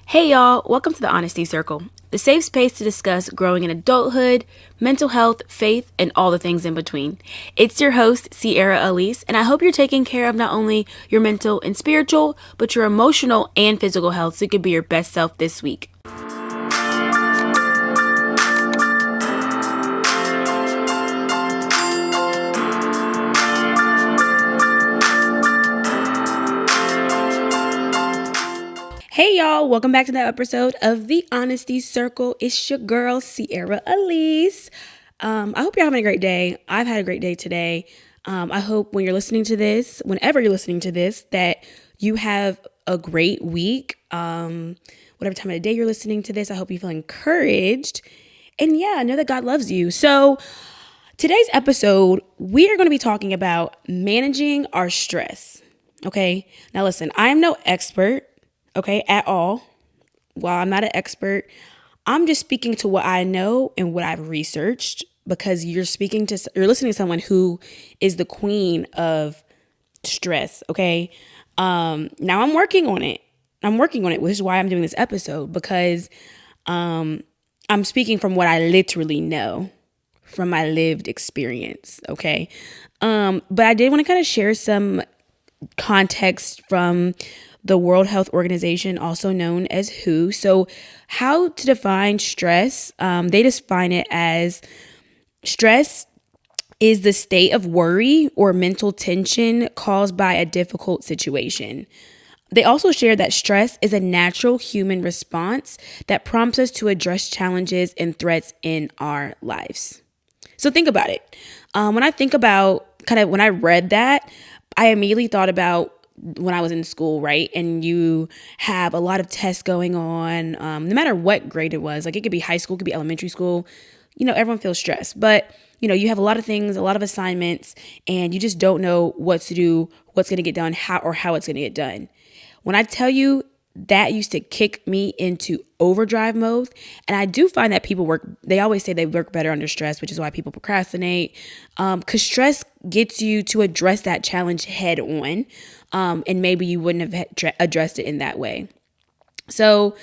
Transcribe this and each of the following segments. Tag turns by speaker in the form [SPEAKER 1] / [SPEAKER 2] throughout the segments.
[SPEAKER 1] Hey y'all, welcome to the Honesty Circle, the safe space to discuss growing in adulthood, mental health, faith, and all the things in between. It's your host, Sierra Elise, and I hope you're taking care of not only your mental and spiritual, but your emotional and physical health so you can be your best self this week. Hey y'all, welcome back to that episode of the Honesty Circle. It's your girl, Sierra Elise. I hope you're having a great day. I've had a great day today. I hope when you're listening to this, whenever you're listening to this, that you have a great week. Whatever time of the day you're listening to this, I hope you feel encouraged. And yeah, know that God loves you. So today's episode, we are going to be talking about managing our stress. Okay. Now listen, I am no expert. Okay, at all. While I'm not an expert, I'm just speaking to what I know and what I've researched because you're listening to someone who is the queen of stress. Okay. Now I'm working on it, which is why I'm doing this episode because I'm speaking from what I literally know from my lived experience. Okay. But I did want to kind of share some context from the World Health Organization, also known as WHO. So how to define stress? They define it as stress is the state of worry or mental tension caused by a difficult situation. They also share that stress is a natural human response that prompts us to address challenges and threats in our lives. So think about it. When I read that, I immediately thought about when I was in school, right? And you have a lot of tests going on, no matter what grade it was. Like it could be high school, it could be elementary school. Everyone feels stressed, but you have a lot of things, a lot of assignments, and you just don't know what to do, what's going to get done, how it's going to get done. When I tell you that used to kick me into overdrive mode. And I do find that they always say they work better under stress, which is why people procrastinate. Because stress gets you to address that challenge head on. And maybe you wouldn't have addressed it in that way. So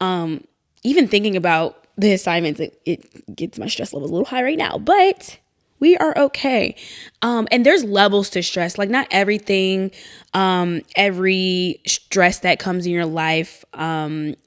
[SPEAKER 1] even thinking about the assignments, it gets my stress levels a little high right now, but we are okay. And there's levels to stress. Like not everything, every stress that comes in your life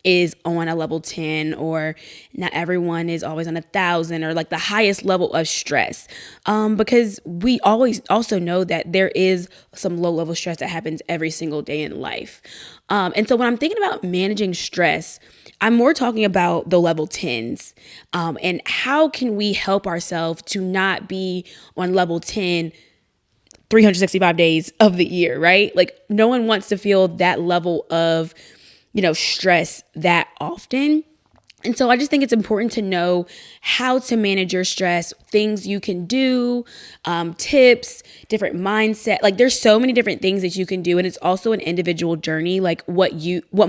[SPEAKER 1] is on a level 10, or not everyone is always on 1,000 or like the highest level of stress. Because we always also know that there is some low level stress that happens every single day in life. And so when I'm thinking about managing stress, I'm more talking about the level 10s and how can we help ourselves to not be on level 10 365 days of the year, right? Like no one wants to feel that level of, stress that often. And so I just think it's important to know how to manage your stress, things you can do, tips, different mindset. Like there's so many different things that you can do. And it's also an individual journey. Like what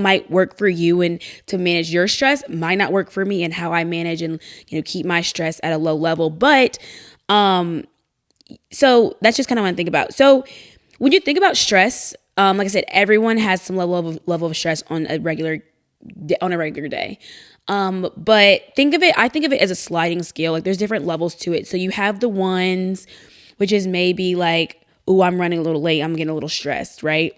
[SPEAKER 1] might work for you and to manage your stress might not work for me, and how I manage and, keep my stress at a low level. But, so that's just kind of what I think about. So when you think about stress, like I said, everyone has some level of stress on a regular day. But I think of it as a sliding scale. Like there's different levels to it. So you have the ones, which is maybe like, oh, I'm running a little late, I'm getting a little stressed, right?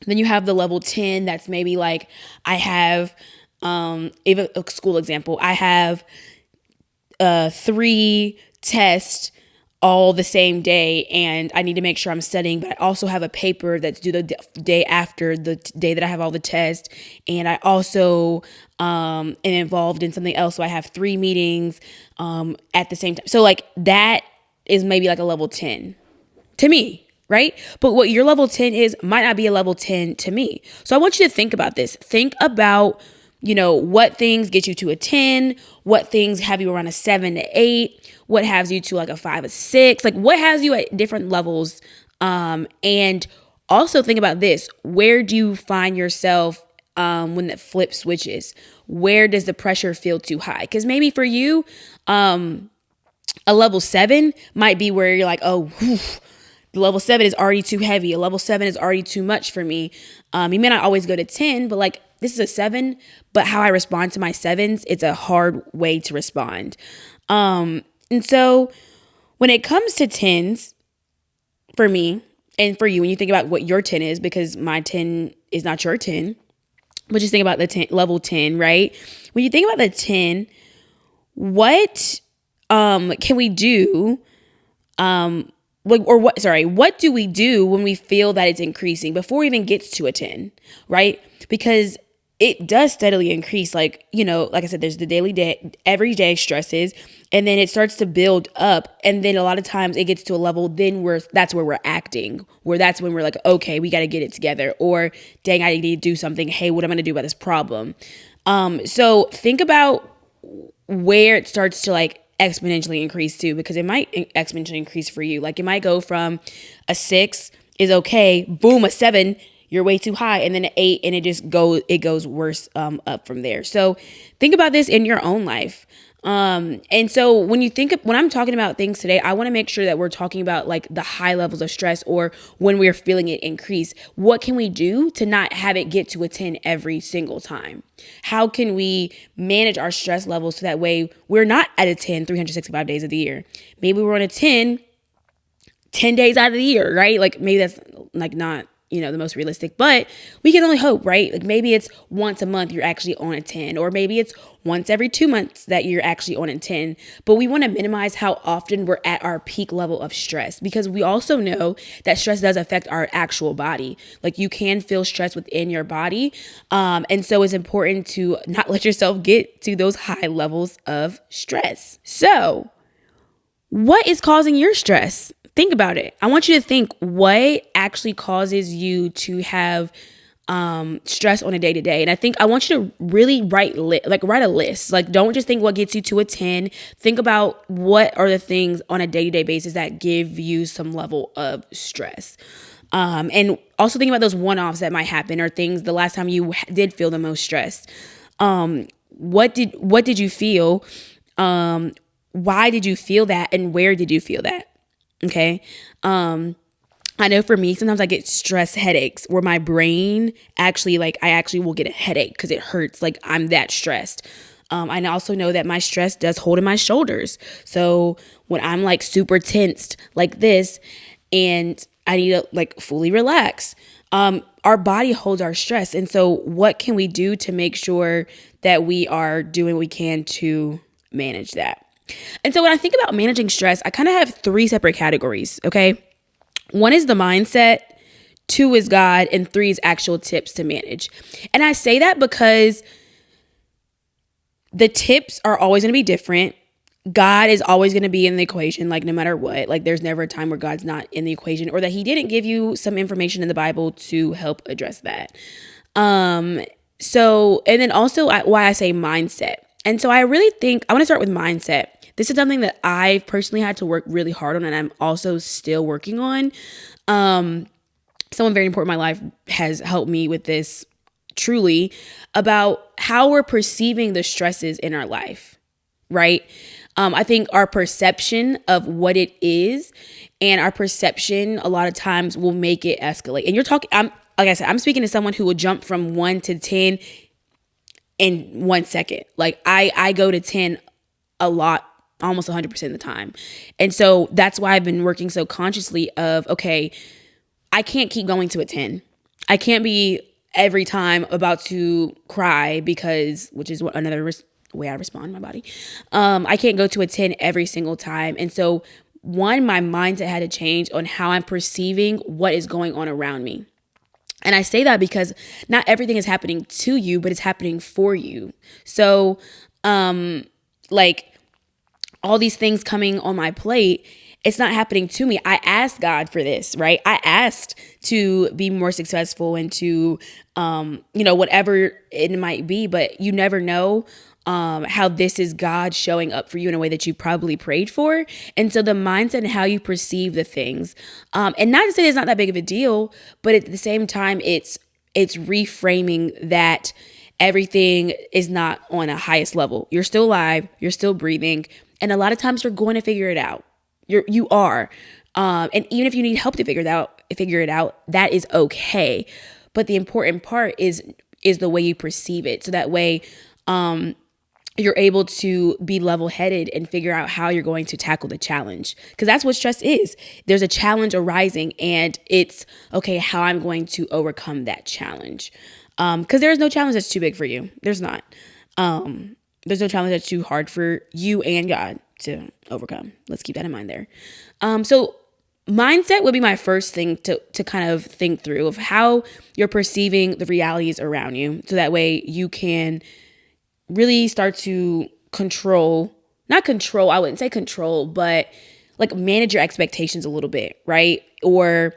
[SPEAKER 1] Then you have the level 10, that's maybe like I have, even a school example, I have 3 tests all the same day, and I need to make sure I'm studying, but I also have a paper that's due the day after the day that I have all the tests, and I also am involved in something else, so I have 3 meetings at the same time. So like that is maybe like a level 10 to me, right? But what your level 10 is might not be a level 10 to me. So I want you to think about this. Think about what things get you to a 10, what things have you around a 7 to 8, what has you to like a 5 or 6, like what has you at different levels. And also think about this. Where do you find yourself when the flip switches? Where does the pressure feel too high? Because maybe for you, a level 7 might be where you're like, oh, whew, the level 7 is already too heavy. A level 7 is already too much for me. You may not always go to 10, but like this is a 7, but how I respond to my 7s, it's a hard way to respond. And so when it comes to 10s, for me and for you, when you think about what your 10 is, because my 10 is not your 10, but just think about the 10, level 10, right? When you think about the 10, what can we do? What do we do when we feel that it's increasing before it even gets to a 10, right? Because it does steadily increase. Like, like I said, there's the everyday stresses, and then it starts to build up. And then a lot of times it gets to a level, then that's where we're acting, that's when we're like, okay, we got to get it together, or dang, I need to do something. Hey, what am I going to do about this problem? So think about where it starts to like exponentially increase too, because it might exponentially increase for you. Like it might go from a 6 is okay, boom, a 7, you're way too high, and then an 8, and it goes worse up from there. So think about this in your own life. And so when I'm talking about things today, I want to make sure that we're talking about like the high levels of stress, or when we're feeling it increase. What can we do to not have it get to a 10 every single time? How can we manage our stress levels so that way we're not at a 10 365 days of the year? Maybe we're on a 10 days out of the year, right? Like maybe that's like not the most realistic, but we can only hope, right? Like maybe it's once a month you're actually on a 10, or maybe it's once every 2 months that you're actually on a 10. But we want to minimize how often we're at our peak level of stress, because we also know that stress does affect our actual body. Like you can feel stress within your body. And so it's important to not let yourself get to those high levels of stress. So what is causing your stress? Think about it. I want you to think what actually causes you to have stress on a day to day. And I want you to really write a list. Like don't just think what gets you to a 10. Think about what are the things on a day to day basis that give you some level of stress. And also think about those one-offs that might happen, or things the last time you did feel the most stressed. What did you feel? Why did you feel that? And where did you feel that? Okay. I know for me, sometimes I get stress headaches where my brain I actually will get a headache because it hurts. Like I'm that stressed. I also know that my stress does hold in my shoulders. So when I'm like super tensed like this and I need to like fully relax, our body holds our stress. And so what can we do to make sure that we are doing what we can to manage that? And so when I think about managing stress, I kind of have 3 separate categories, okay? 1 is the mindset, 2 is God, and 3 is actual tips to manage. And I say that because the tips are always going to be different. God is always going to be in the equation, like no matter what. Like there's never a time where God's not in the equation, or that he didn't give you some information in the Bible to help address that. So, and then also why I say mindset. And so I really think I want to start with mindset. This is something that I personally had to work really hard on, and I'm also still working on. Someone very important in my life has helped me with this truly, about how we're perceiving the stresses in our life, right? I think our perception of what it is and our perception a lot of times will make it escalate. And like I said, I'm speaking to someone who will jump from 1 to 10 in 1 second. Like I go to 10 a lot, almost 100% of the time. And so that's why I've been working so consciously of, okay, I can't keep going to a 10. I can't be every time about to cry which is another way I respond in my body. I can't go to a 10 every single time. And so my mindset had to change on how I'm perceiving what is going on around me. And I say that because not everything is happening to you, but it's happening for you. So, like all these things coming on my plate, it's not happening to me. I asked God for this, right? I asked to be more successful and to, whatever it might be, but you never know how this is God showing up for you in a way that you probably prayed for. And so the mindset and how you perceive the things, and not to say it's not that big of a deal, but at the same time, it's reframing that everything is not on a highest level. You're still alive, you're still breathing, and a lot of times you're going to figure it out. You are. And even if you need help to figure it out, that is okay. But the important part is is the way you perceive it. So that way, you're able to be level-headed and figure out how you're going to tackle the challenge. Because that's what stress is. There's a challenge arising, and it's, okay, how I'm going to overcome that challenge. Because there's no challenge that's too big for you. There's not. There's no challenge that's too hard for you and God to overcome. Let's keep that in mind there. So mindset would be my first thing to kind of think through of how you're perceiving the realities around you. So that way you can really start to not control, I wouldn't say control, but like manage your expectations a little bit, right? Or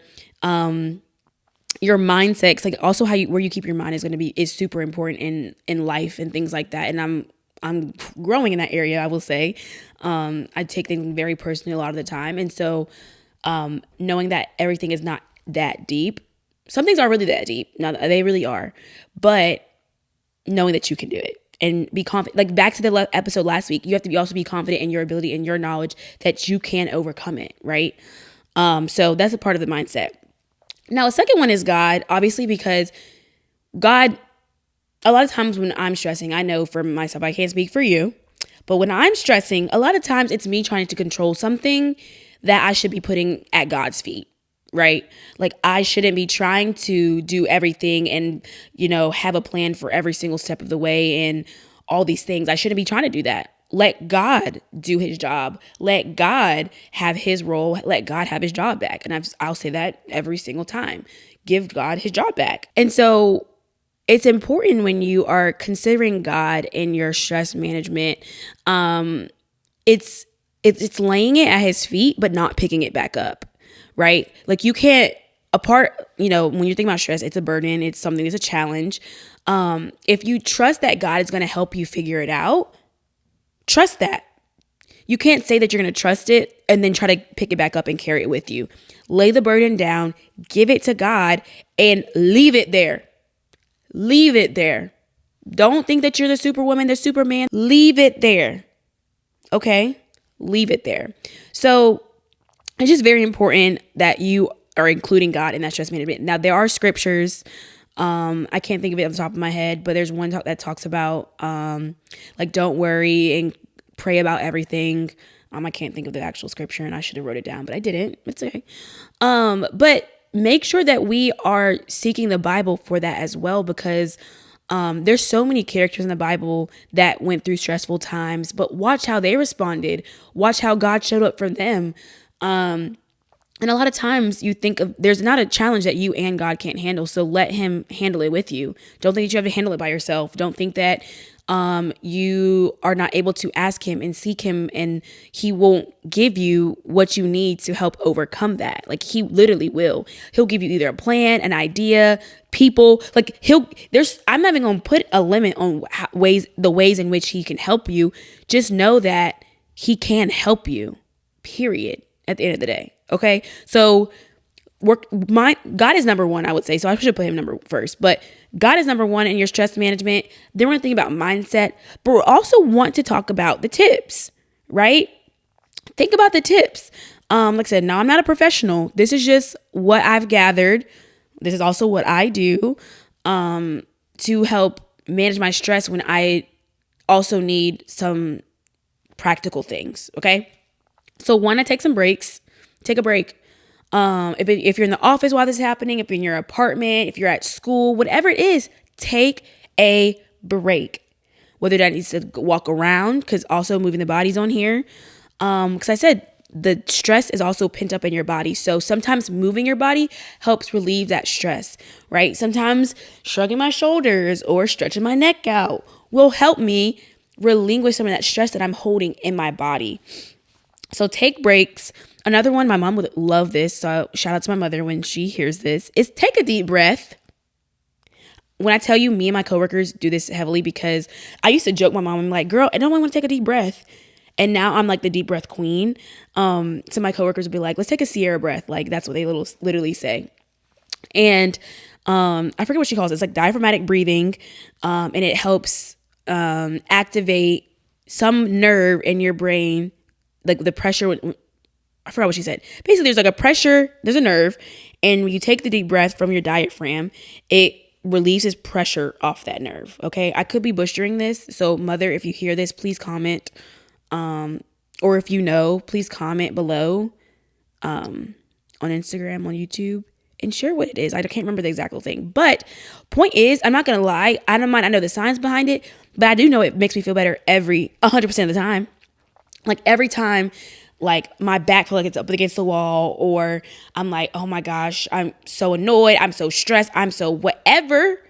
[SPEAKER 1] your mindset, 'cause like also where you keep your mind is super important in life and things like that. And I'm growing in that area, I will say. I take things very personally a lot of the time. And so knowing that everything is not that deep, some things are really that deep. No, they really are. But knowing that you can do it. And be confident, like back to the episode last week, you have to also be confident in your ability and your knowledge that you can overcome it, right? So that's a part of the mindset. Now, the second one is God, obviously, because God, a lot of times when I'm stressing, I know for myself, I can't speak for you, but when I'm stressing, a lot of times it's me trying to control something that I should be putting at God's feet. Right? Like I shouldn't be trying to do everything and, have a plan for every single step of the way and all these things. I shouldn't be trying to do that. Let God do his job. Let God have his role. Let God have his job back. And I'll say that every single time. Give God his job back. And so it's important when you are considering God in your stress management. It's laying it at his feet, but not picking it back up. Right? Like you can't when you're thinking about stress, it's a burden. It's something that's a challenge. If you trust that God is going to help you figure it out, trust that. You can't say that you're going to trust it and then try to pick it back up and carry it with you. Lay the burden down, give it to God, and leave it there. Leave it there. Don't think that you're the superwoman, the superman. Leave it there. Okay? Leave it there. So it's just very important that you are including God in that stress management. Now, there are scriptures. I can't think of it on the top of my head, but there's one that talks about like don't worry and pray about everything. I can't think of the actual scripture, and I should have wrote it down, but I didn't. It's okay. But make sure that we are seeking the Bible for that as well, because there's so many characters in the Bible that went through stressful times, but watch how they responded. Watch how God showed up for them. And a lot of times you think there's not a challenge that you and God can't handle. So let him handle it with you. Don't think that you have to handle it by yourself. Don't think that you are not able to ask him and seek him and he won't give you what you need to help overcome that. Like he literally will. He'll give you either a plan, an idea, people. Like I'm not even going to put a limit on the ways in which he can help you. Just know that he can help you, period, at the end of the day. Okay. So God is number one, I would say. So I should put him number first, but God is number one in your stress management. Then we're going to think about mindset, but we also want to talk about the tips, right? Think about the tips. Like I said, now I'm not a professional. This is just what I've gathered. This is also what I do, to help manage my stress when I also need some practical things. Okay. So one, I take some breaks. Take a break. If you're in the office while this is happening, if you're in your apartment, if you're at school, whatever it is, take a break. Whether that needs to walk around, because also moving the body's on here. Because I said the stress is also pent up in your body. So sometimes moving your body helps relieve that stress, right? Sometimes shrugging my shoulders or stretching my neck out will help me relinquish some of that stress that I'm holding in my body. So take breaks. Another one, my mom would love this, so shout out to my mother when she hears this, is take a deep breath. When I tell you, me and my coworkers do this heavily, because I used to joke my mom, I'm like, girl, I don't want to take a deep breath. And now I'm like the deep breath queen. So my coworkers would be like, let's take a Sierra breath. Like that's what they literally say. And I forget what she calls it. It's like diaphragmatic breathing. And it helps activate some nerve in your brain, like the pressure. I forgot what she said. Basically, there's like a pressure, there's a nerve, and when you take the deep breath from your diaphragm, it releases pressure off that nerve. Okay. I could be butchering this. So mother, if you hear this, please comment. Or if you know, please comment below, on Instagram, on YouTube, and share what it is. I can't remember the exact thing, but point is, I'm not going to lie. I don't mind. I know the science behind it, but I do know it makes me feel better 100% of the time. Like every time, like my back feels like it's up against the wall, or I'm like, oh my gosh, I'm so annoyed. I'm so stressed. I'm so whatever.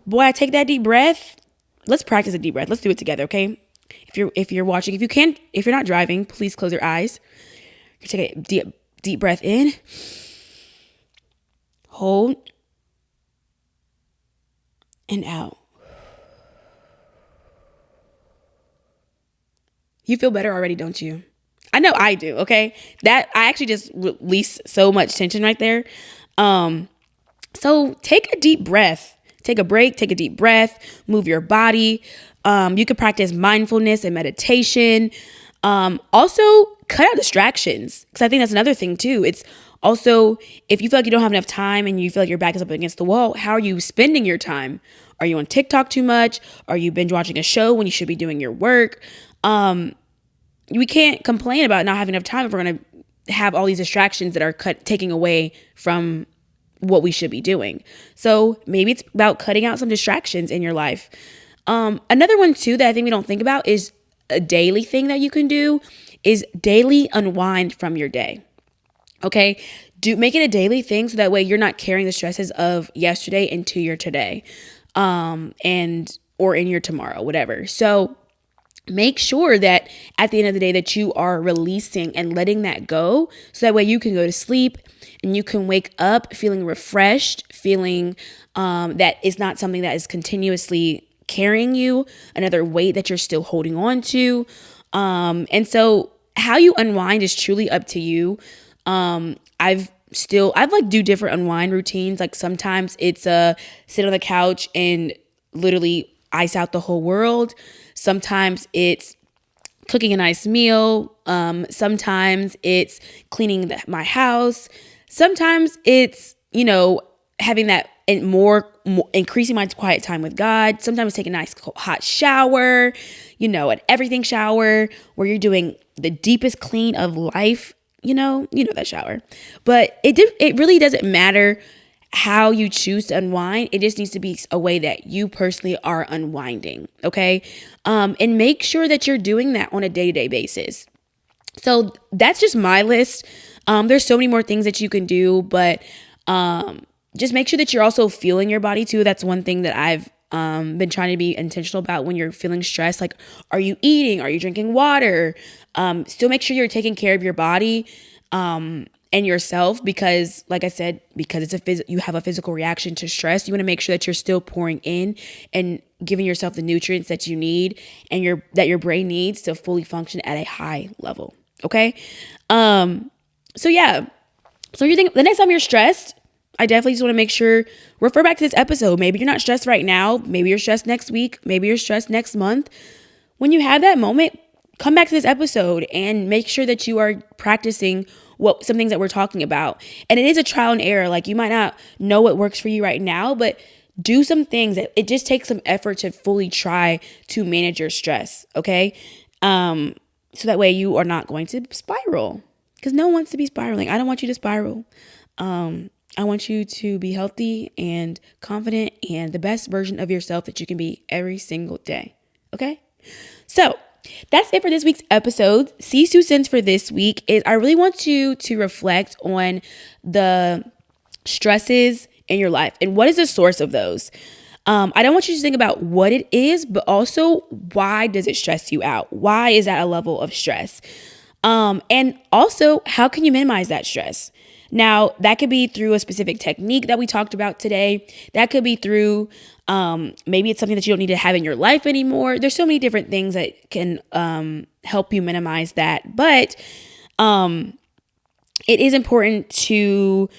[SPEAKER 1] Boy, I take that deep breath. Let's practice a deep breath. Let's do it together. Okay. If you're watching, if you're not driving, please close your eyes. You take a deep breath in, hold, and out. You feel better already, don't you? I know I do, okay? That I actually just released so much tension right there. So take a deep breath. Take a break, take a deep breath, move your body. You can practice mindfulness and meditation. Also cut out distractions, because I think that's another thing too. It's also, if you feel like you don't have enough time and you feel like your back is up against the wall, how are you spending your time? Are you on TikTok too much? Are you binge watching a show when you should be doing your work? We can't complain about not having enough time if we're going to have all these distractions that are taking away from what we should be doing. So maybe it's about cutting out some distractions in your life. Another one too that I think we don't think about is a daily thing that you can do is daily unwind from your day. Okay. Make it a daily thing so that way you're not carrying the stresses of yesterday into your today, or in your tomorrow, whatever. So make sure that at the end of the day that you are releasing and letting that go, so that way you can go to sleep and you can wake up feeling refreshed, feeling that it's not something that is continuously carrying you, another weight that you're still holding on to. And so how you unwind is truly up to you. I've like do different unwind routines. Like sometimes it's sit on the couch and literally ice out the whole world. Sometimes it's cooking a nice meal. Sometimes it's cleaning my house. Sometimes it's, having that and more increasing my quiet time with God. Sometimes take a nice hot shower, an everything shower where you're doing the deepest clean of life. That shower. But it really doesn't matter how you choose to unwind. It just needs to be a way that you personally are unwinding. Okay. And make sure that you're doing that on a day-to-day basis. So that's just my list. There's so many more things that you can do, but just make sure that you're also feeling your body too. That's one thing that I've been trying to be intentional about when you're feeling stressed. Like, are you eating? Are you drinking water? Still make sure you're taking care of your body and yourself, because like I said, because you have a physical reaction to stress, you want to make sure that you're still pouring in and giving yourself the nutrients that you need and that your brain needs to fully function at a high level. Okay. So yeah. So you think the next time you're stressed, I definitely just want to make sure, refer back to this episode. Maybe you're not stressed right now. Maybe you're stressed next week. Maybe you're stressed next month. When you have that moment, come back to this episode and make sure that you are practicing some things that we're talking about. And it is a trial and error. Like, you might not know what works for you right now, but do some things. It just takes some effort to fully try to manage your stress. Okay. So that way you are not going to spiral, because no one wants to be spiraling. I don't want you to spiral. I want you to be healthy and confident and the best version of yourself that you can be every single day. Okay. So that's it for this week's episode. C's 2 cents for this week is I really want you to reflect on the stresses in your life and what is the source of those. I don't want you to think about what it is, but also why does it stress you out? Why is that a level of stress? And also, how can you minimize that stress? Now, that could be through a specific technique that we talked about today. That could be through, maybe it's something that you don't need to have in your life anymore. There's so many different things that can help you minimize that. But it is important to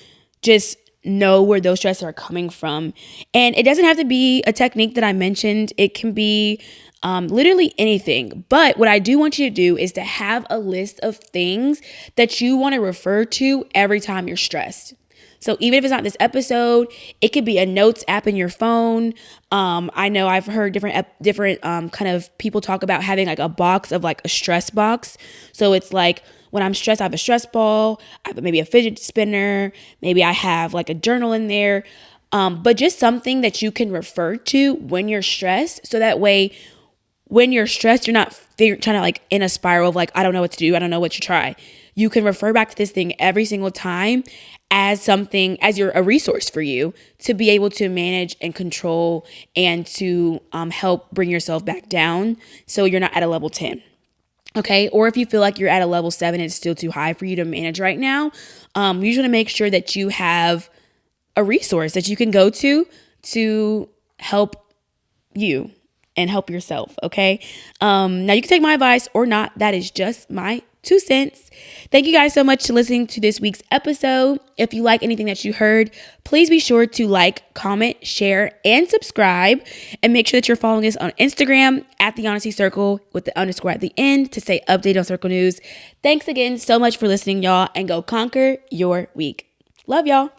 [SPEAKER 1] just know where those stresses are coming from. And it doesn't have to be a technique that I mentioned. It can be literally anything. But what I do want you to do is to have a list of things that you want to refer to every time you're stressed. So even if it's not this episode, it could be a notes app in your phone. I know I've heard different kind of people talk about having like a box of like a stress box. So it's like when I'm stressed, I have a stress ball, I have maybe a fidget spinner, maybe I have like a journal in there. But just something that you can refer to when you're stressed. So that way, when you're stressed, you're not trying to like in a spiral of like, I don't know what to do. I don't know what to try. You can refer back to this thing every single time as something, as a resource for you to be able to manage and control and to help bring yourself back down so you're not at a level 10. Okay. Or if you feel like you're at a level 7 and it's still too high for you to manage right now, you just want to make sure that you have a resource that you can go to help you and help yourself. Okay. Now you can take my advice or not. That is just my 2 cents. Thank you guys so much for listening to this week's episode. If you like anything that you heard, please be sure to like, comment, share, and subscribe. And make sure that you're following us on Instagram at The Honesty Circle with the underscore at the end to stay updated on Circle News. Thanks again so much for listening, y'all, and go conquer your week. Love y'all.